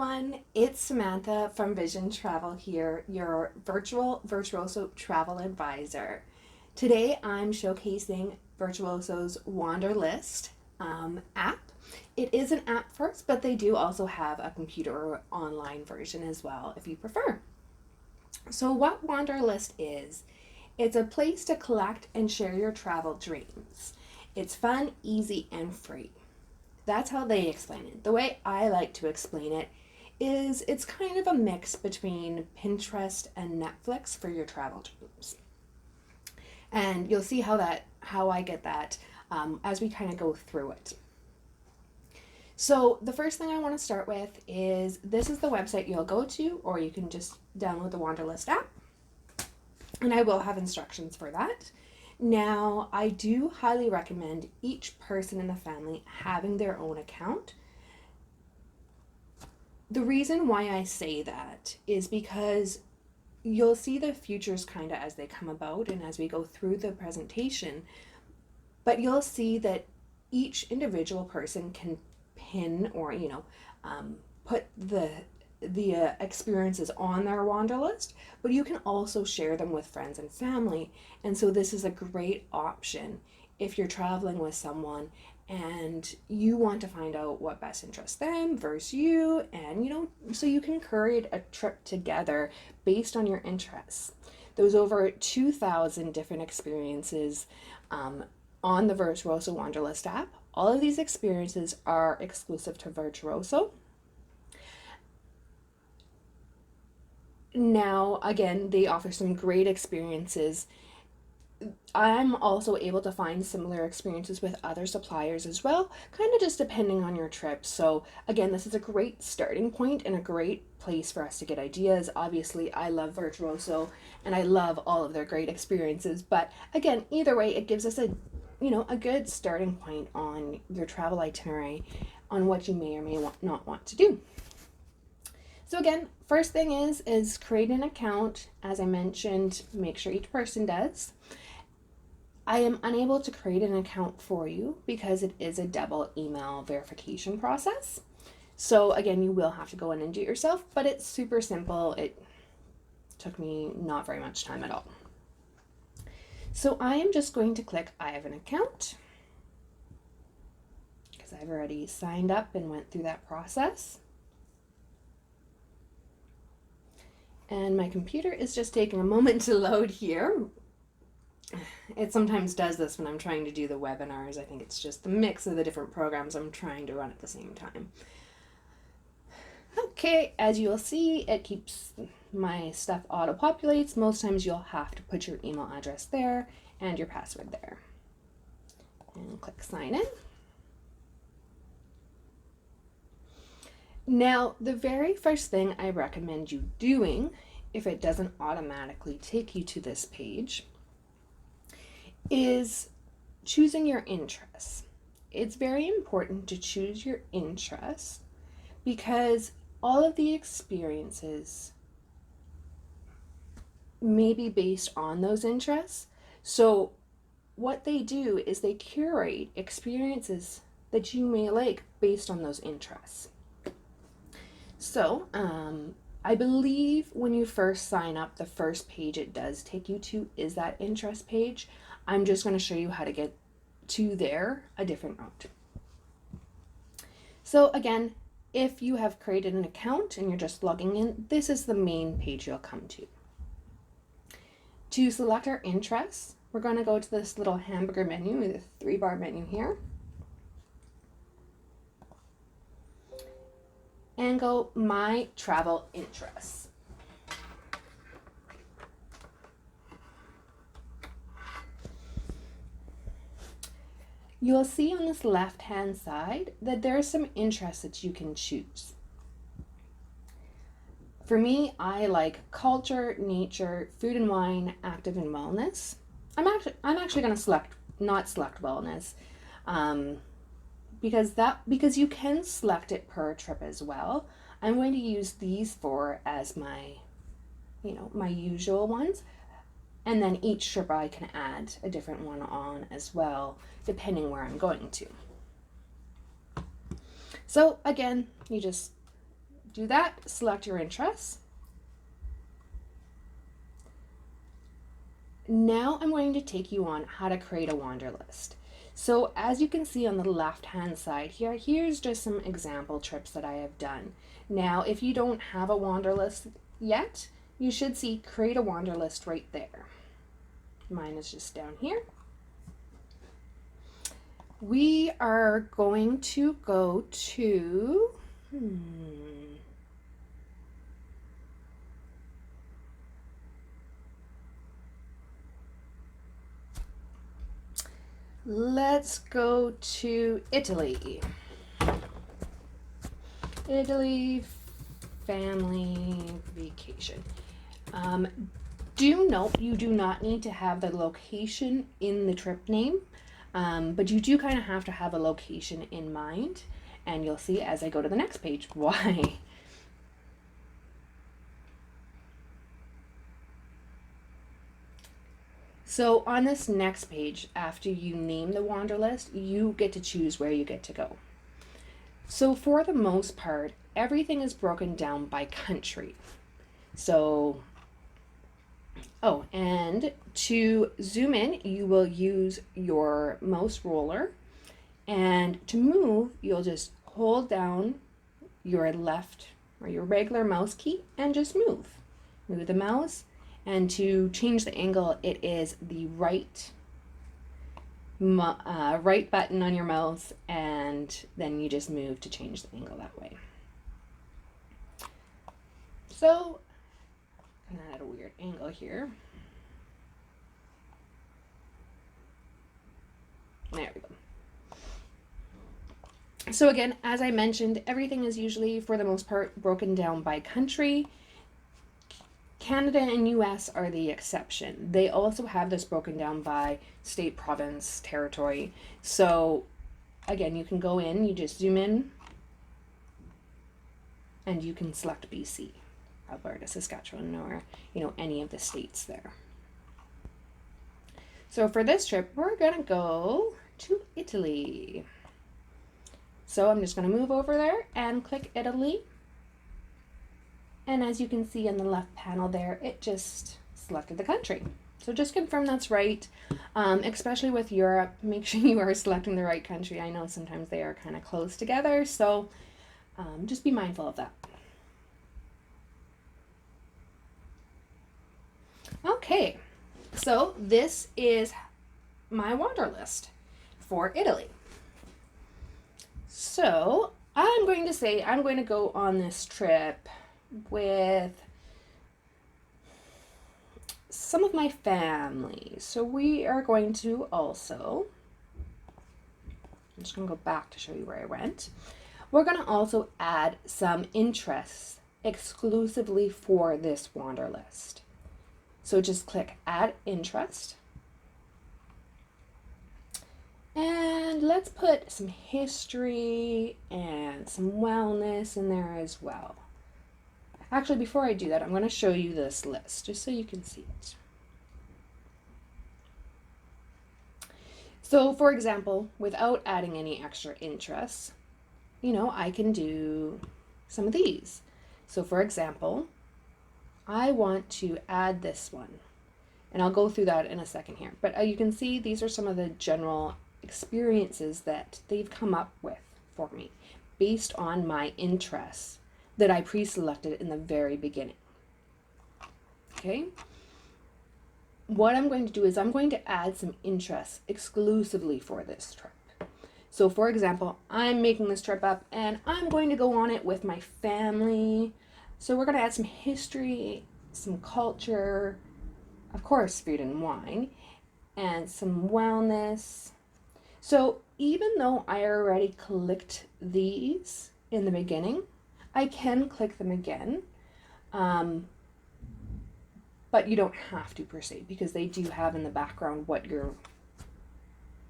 everyone, it's Samantha from Vision Travel here, your Virtuoso travel advisor. Today I'm showcasing Virtuoso's Wanderlist app. It is an app first, but they do also have a computer or online version as well if you prefer. So what Wanderlist is, it's a place to collect and share your travel dreams. It's fun, easy, and free. That's how they explain it. The way I like to explain it is it's kind of a mix between Pinterest and Netflix for your travel dreams. And you'll see how I get that as we kind of go through it. So the first thing I want to start with is this is the website you'll go to, or you can just download the Wanderlist app. And I will have instructions for that. Now, I do highly recommend each person in the family having their own account. The reason why I say that is because you'll see the futures kind of as they come about and as we go through the presentation, but you'll see that each individual person can pin or, put the experiences on their Wanderlist, but you can also share them with friends and family. And so this is a great option if you're traveling with someone and you want to find out what best interests them versus you, and so you can create a trip together based on your interests. There's over 2,000 different experiences on the Virtuoso Wanderlist app. All of these experiences are exclusive to Virtuoso. Now, again, they offer some great experiences. I'm also able to find similar experiences with other suppliers as well, kind of just depending on your trip. So again, this is a great starting point and a great place for us to get ideas. Obviously, I love Virtuoso and I love all of their great experiences. But again, either way, it gives us a good starting point on your travel itinerary on what you may or may not want to do. So again, first thing is create an account. As I mentioned, make sure each person does. I am unable to create an account for you because it is a double email verification process. So again, you will have to go in and do it yourself, but it's super simple. It took me not very much time at all. So I am just going to click I have an account because I've already signed up and went through that process. And my computer is just taking a moment to load here. It sometimes does this when I'm trying to do the webinars. I think it's just the mix of the different programs I'm trying to run at the same time. Okay, as you'll see, it keeps my stuff auto-populates. Most times you'll have to put your email address there and your password there. And click sign in. Now, the very first thing I recommend you doing, if it doesn't automatically take you to this page, is choosing your interests. It's very important to choose your interests because all of the experiences may be based on those interests. So what they do is they curate experiences that you may like based on those interests. So, I believe when you first sign up, the first page it does take you to is that interest page. I'm just going to show you how to get to there a different route. So again, if you have created an account and you're just logging in, this is the main page you'll come to. To select our interests, we're going to go to this little hamburger menu, the 3-bar menu here. And go My Travel Interests. You'll see on this left-hand side that there are some interests that you can choose. For me, I like culture, nature, food and wine, active and wellness. I'm actually going to not select wellness. Because you can select it per trip as well. I'm going to use these 4 as my usual ones. And then each trip I can add a different one on as well, depending where I'm going to. So again, you just do that, select your interests. Now I'm going to take you on how to create a Wanderlist. So as you can see on the left hand side here, here's just some example trips that I have done. Now if you don't have a Wanderlist yet, you should see create a Wanderlist right there. Mine is just down here. We are going to go to let's go to Italy. Italy family vacation. Do note you do not need to have the location in the trip name, but you do kind of have to have a location in mind, and you'll see as I go to the next page why. So on this next page, after you name the Wanderlist, you get to choose where you get to go. So for the most part, everything is broken down by country. So, oh, and to zoom in, you will use your mouse roller, and to move, you'll just hold down your left or your regular mouse key and just move. Move the mouse, and to change the angle, it is the right button on your mouse, and then you just move to change the angle that way. So, I'm kind of at a weird angle here. There we go. So again, as I mentioned, everything is usually, for the most part, broken down by country. Canada and US are the exception. They also have this broken down by state, province, territory. So again, you can go in, you just zoom in, and you can select BC, Alberta, Saskatchewan, or any of the states there. So for this trip, we're gonna go to Italy. So I'm just gonna move over there and click Italy. And as you can see in the left panel there, it just selected the country. So just confirm that's right. Especially with Europe, make sure you are selecting the right country. I know sometimes they are kind of close together, so just be mindful of that. Okay, so this is my Wanderlist for Italy. So I'm going to say I'm going to go on this trip with some of my family. So we are going to also, I'm just going to go back to show you where I went. We're going to also add some interests exclusively for this Wanderlist. So just click add interest. And let's put some history and some wellness in there as well. Actually, before I do that, I'm going to show you this list just so you can see it. So, for example, without adding any extra interests, I can do some of these. So, for example, I want to add this one, and I'll go through that in a second here. But you can see these are some of the general experiences that they've come up with for me based on my interests that I pre-selected in the very beginning. Okay. What I'm going to do is I'm going to add some interests exclusively for this trip. So for example, I'm making this trip up and I'm going to go on it with my family. So we're going to add some history, some culture, of course, food and wine, and some wellness. So even though I already clicked these in the beginning, I can click them again, but you don't have to per se, because they do have in the background what your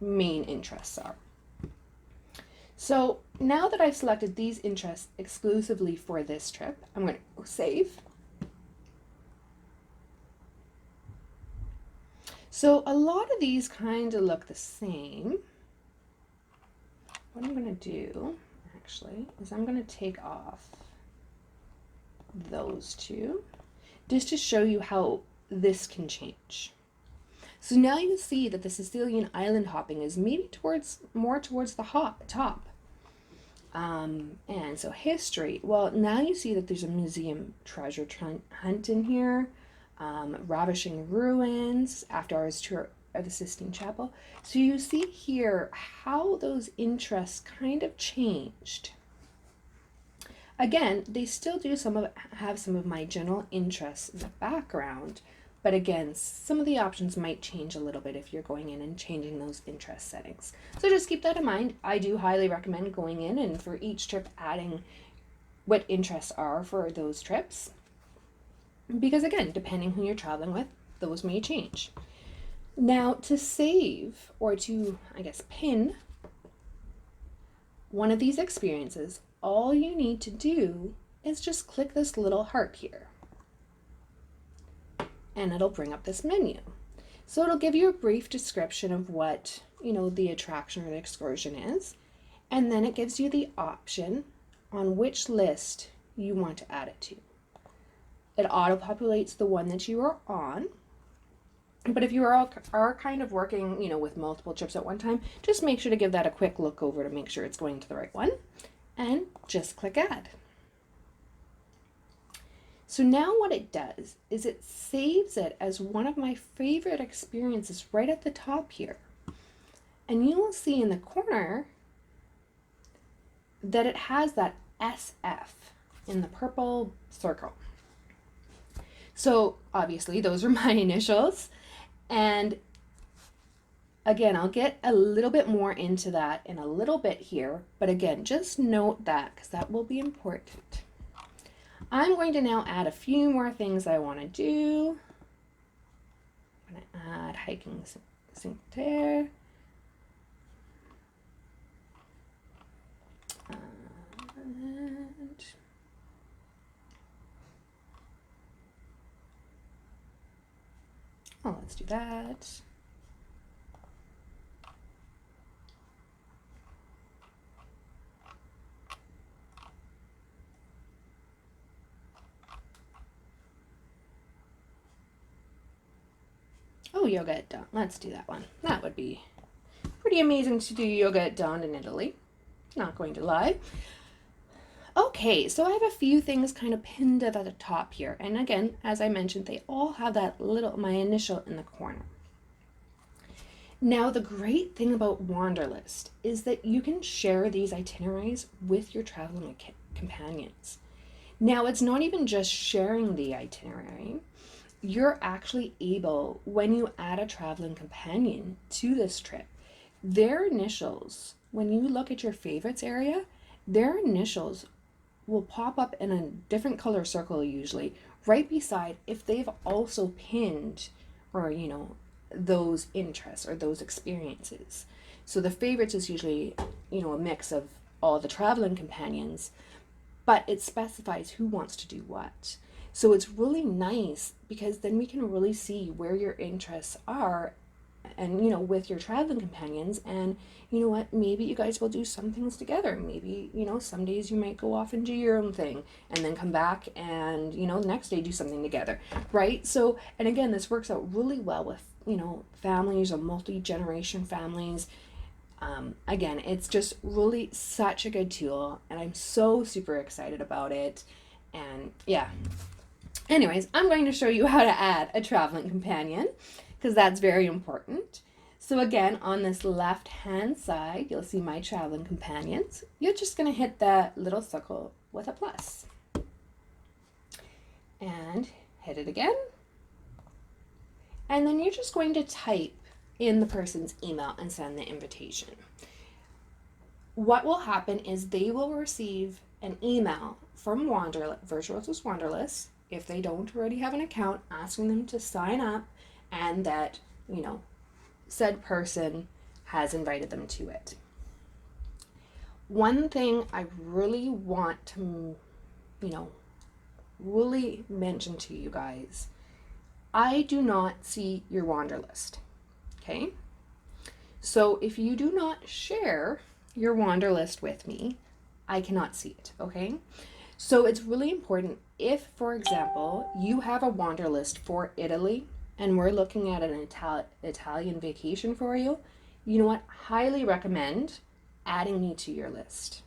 main interests are. So now that I've selected these interests exclusively for this trip, I'm going to save. So a lot of these kind of look the same. What I'm going to do actually is I'm going to take off those two, just to show you how this can change. So now you see that the Sicilian island hopping is maybe more towards the top. And so history, well, now you see that there's a museum treasure hunt in here, ravishing ruins, after hours tour of the Sistine Chapel. So you see here how those interests kind of changed. Again, they still do have some of my general interests in the background, but again, some of the options might change a little bit if you're going in and changing those interest settings. So just keep that in mind. I do highly recommend going in and for each trip adding what interests are for those trips. Because again, depending who you're traveling with, those may change. Now to save or to, I guess, pin one of these experiences, all you need to do is just click this little heart here. And it'll bring up this menu. So it'll give you a brief description of what, the attraction or the excursion is. And then it gives you the option on which list you want to add it to. It auto-populates the one that you are on. But if you are kind of working, with multiple trips at one time, just make sure to give that a quick look over to make sure it's going to the right one. And just click add. So now what it does is it saves it as one of my favorite experiences right at the top here. And you will see in the corner that it has that SF in the purple circle. So obviously those are my initials. And again, I'll get a little bit more into that in a little bit here. But again, just note that because that will be important. I'm going to now add a few more things I want to do. I'm going to add hiking Cinque Terre. Let's do that. Oh, yoga at dawn. Let's do that one. That would be pretty amazing to do yoga at dawn in Italy. Not going to lie. Okay, so I have a few things kind of pinned at the top here. And again, as I mentioned, they all have that my initial in the corner. Now, the great thing about Wanderlist is that you can share these itineraries with your traveling companions. Now, it's not even just sharing the itinerary. You're actually able, when you add a traveling companion to this trip, their initials, when you look at your favorites area, their initials will pop up in a different color circle usually, right beside if they've also pinned or, those interests or those experiences. So the favorites is usually, a mix of all the traveling companions, but it specifies who wants to do what. So it's really nice because then we can really see where your interests are and, with your traveling companions. And you know what, maybe you guys will do some things together. Maybe, some days you might go off and do your own thing and then come back and, the next day do something together, right? So, and again, this works out really well with, families or multi-generation families. Again, it's just really such a good tool and I'm so super excited about it. And yeah. Anyways, I'm going to show you how to add a traveling companion because that's very important. So again, on this left hand side, you'll see my traveling companions. You're just going to hit that little circle with a plus. And hit it again. And then you're just going to type in the person's email and send the invitation. What will happen is they will receive an email from Virtuoso's Wanderlist, if they don't already have an account, asking them to sign up and that, said person has invited them to it. One thing I really want to, really mention to you guys, I do not see your Wanderlist, okay? So if you do not share your Wanderlist with me, I cannot see it, okay? So it's really important if, for example, you have a Wanderlist for Italy and we're looking at an Italian vacation for you, you know what? Highly recommend adding me to your list.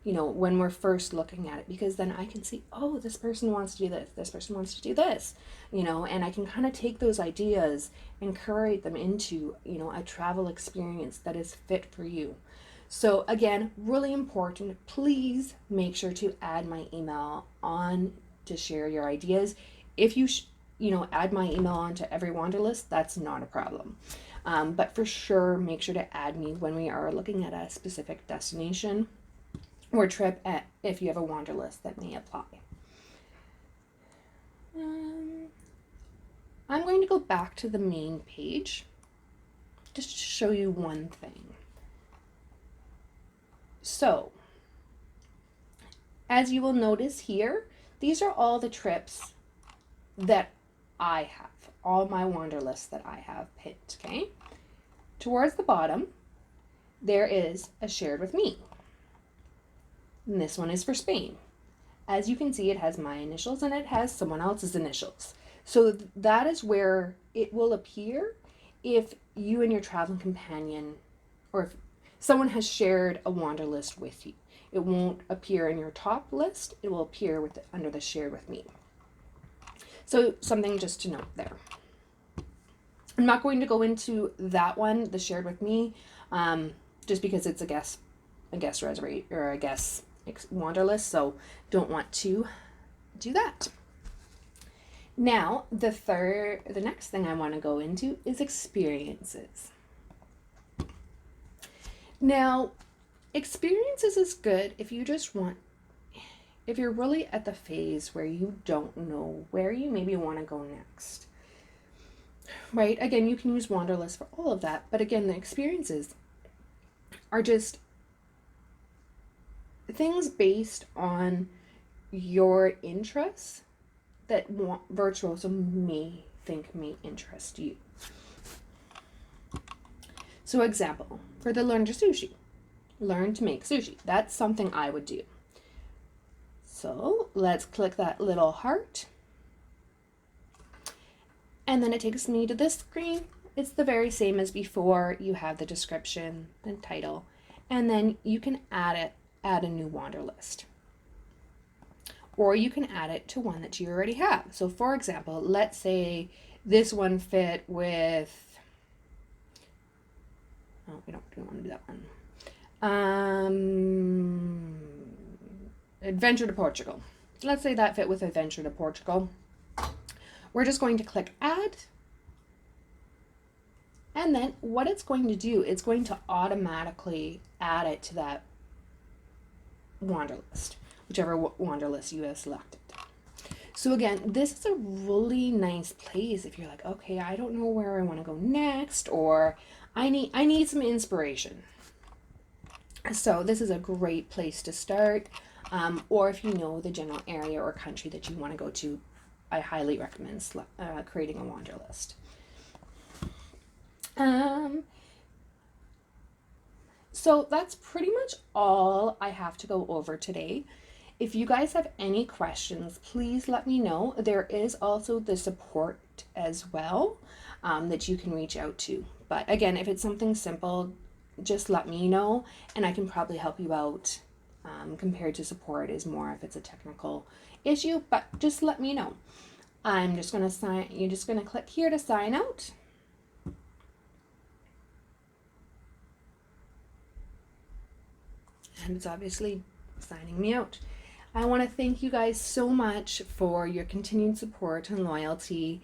You know, when we're first looking at it, because then I can see, oh, this person wants to do this person wants to do this, you know, and I can kind of take those ideas and curate them into, you know, a travel experience that is fit for you. So again, really important, please make sure to add my email on to share your ideas. If you, add my email onto every Wanderlist, that's not a problem. But for sure, make sure to add me when we are looking at a specific destination or trip if you have a Wanderlist that may apply. I'm going to go back to the main page just to show you one thing. So, as you will notice here, these are all the trips that I have, all my Wanderlists that I have picked, okay? Towards the bottom, there is a shared with me. And this one is for Spain. As you can see, it has my initials and it has someone else's initials. So that is where it will appear if you and your traveling companion, or if someone has shared a Wanderlist with you. It won't appear in your top list. It will appear under the shared with me. So something just to note there. I'm not going to go into that one, the shared with me, just because it's a guest reservation or a guest Wanderlist. So don't want to do that. Now, the next thing I want to go into is experiences. Now, experiences is good if you're really at the phase where you don't know where you maybe want to go next. Right? Again, you can use Wanderlist for all of that, but again, the experiences are just things based on your interests that Virtuoso may interest you. So example, for the learn to make sushi. That's something I would do. So let's click that little heart. And then it takes me to this screen. It's the very same as before. You have the description and title, and then you can add a new Wanderlist. Or you can add it to one that you already have. So for example, let's say this one fit with, we don't want to do that one. Adventure to Portugal. Let's say that fit with Adventure to Portugal. We're just going to click add. And then what it's going to do, it's going to automatically add it to that Wanderlist, whichever Wanderlist you have selected. So again, this is a really nice place if you're like, okay, I don't know where I want to go next, or I need some inspiration. So this is a great place to start. Or if you know the general area or country that you want to go to, I highly recommend creating a Wanderlist. So that's pretty much all I have to go over today. If you guys have any questions, please let me know. There is also the support as well that you can reach out to. But again, if it's something simple, just let me know and I can probably help you out. Compared to support is more if it's a technical issue, but just let me know. I'm just going to sign. You're just going to click here to sign out. And it's obviously signing me out. I want to thank you guys so much for your continued support and loyalty.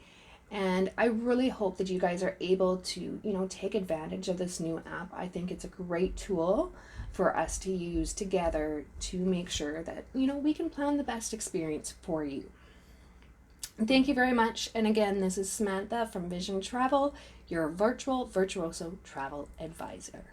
And I really hope that you guys are able to, take advantage of this new app. I think it's a great tool for us to use together to make sure that, we can plan the best experience for you. Thank you very much. And again, this is Samantha from Vision Travel, your virtuoso travel advisor.